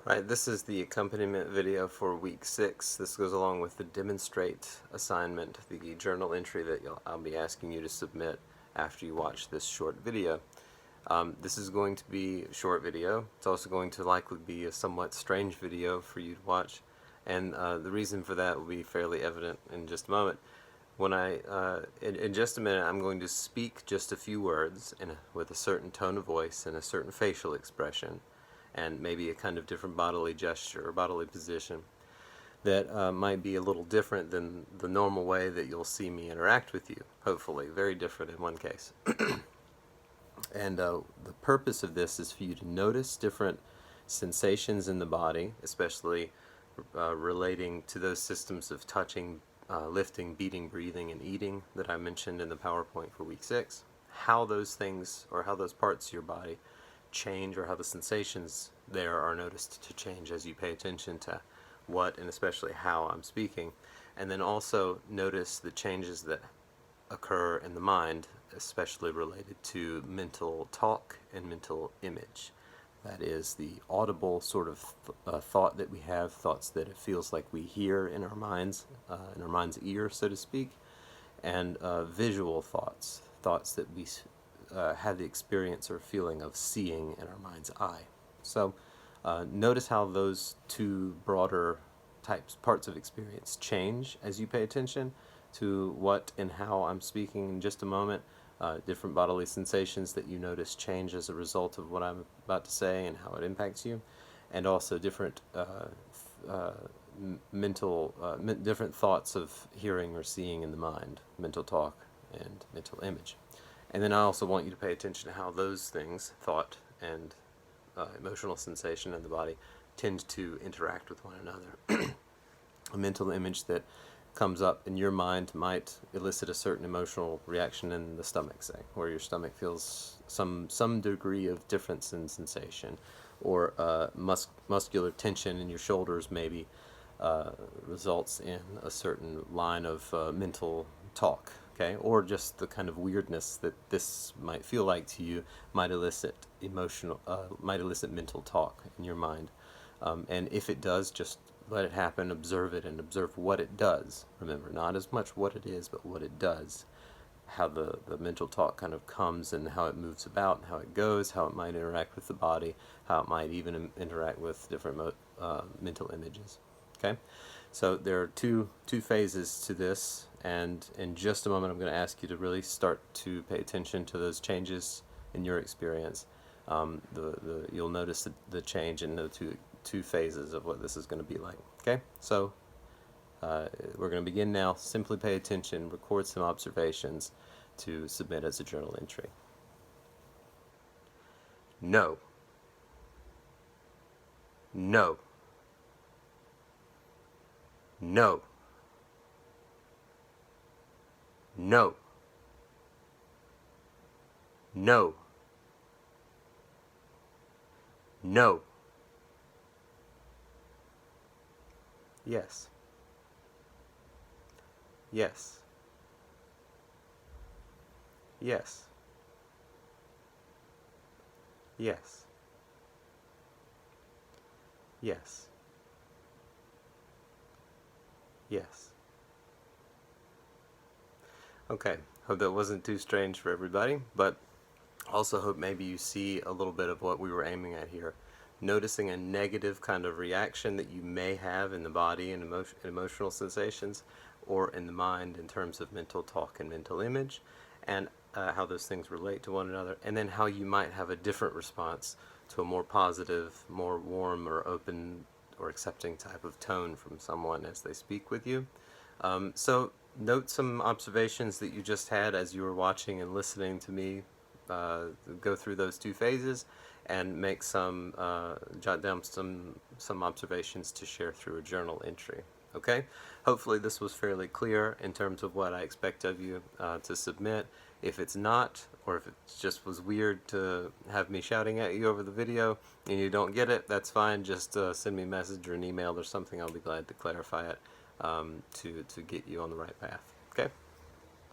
Right, this is the accompaniment video for week 6. This goes along with the demonstrate assignment, the journal entry that I'll be asking you to submit after you watch this short video. This is going to be a short video. It's also going to likely be a somewhat strange video for you to watch, and the reason for that will be fairly evident in just a moment. When in just a minute, I'm going to speak just a few words with a certain tone of voice and a certain facial expression, and maybe a kind of different bodily gesture or bodily position that might be a little different than the normal way that you'll see me interact with you, hopefully. Very different in one case. And the purpose of this is for you to notice different sensations in the body, especially relating to those systems of touching, lifting, beating, breathing, and eating that I mentioned in the PowerPoint for week 6. How those things, or how those parts of your body change, or how the sensations there are noticed to change as you pay attention to what and especially how I'm speaking. And then also notice the changes that occur in the mind, especially related to mental talk and mental image. That is the audible sort of thought that we have, thoughts that it feels like we hear in our mind's ear, so to speak, and visual thoughts that we have the experience or feeling of seeing in our mind's eye. So notice how those two broader parts of experience change as you pay attention to what and how I'm speaking in just a moment. Different bodily sensations that you notice change as a result of what I'm about to say and how it impacts you, and also different different thoughts of hearing or seeing in the mind, mental talk and mental image. And then I also want you to pay attention to how those things, thought and emotional sensation in the body, tend to interact with one another. A mental image that comes up in your mind might elicit a certain emotional reaction in the stomach, say, where your stomach feels some degree of difference in sensation, or muscular tension in your shoulders maybe results in a certain line of mental talk. Okay, or just the kind of weirdness that this might feel like to you might elicit mental talk in your mind. And if it does, just let it happen, observe it, and observe what it does. Remember, not as much what it is, but what it does. How the mental talk kind of comes and how it moves about and how it goes, how it might interact with the body, how it might even interact with different mental images. Okay? So there are two phases to this, and in just a moment I'm going to ask you to really start to pay attention to those changes in your experience. You'll notice the change in the two phases of what this is going to be like. Okay, so we're going to begin now. Simply pay attention, record some observations to submit as a journal entry. No. No. No. No. No. No. Yes. Yes. Yes. Yes. Yes. Yes. Okay, hope that wasn't too strange for everybody, but also hope maybe you see a little bit of what we were aiming at here. Noticing a negative kind of reaction that you may have in the body and emotional sensations, or in the mind in terms of mental talk and mental image, and how those things relate to one another, and then how you might have a different response to a more positive, more warm or open or accepting type of tone from someone as they speak with you. So note some observations that you just had as you were watching and listening to me go through those two phases, and make jot down some observations to share through a journal entry. Okay? Hopefully this was fairly clear in terms of what I expect of you to submit. If it's not, or if it just was weird to have me shouting at you over the video and you don't get it, that's fine. Just send me a message or an email or something. I'll be glad to clarify it to get you on the right path. Okay?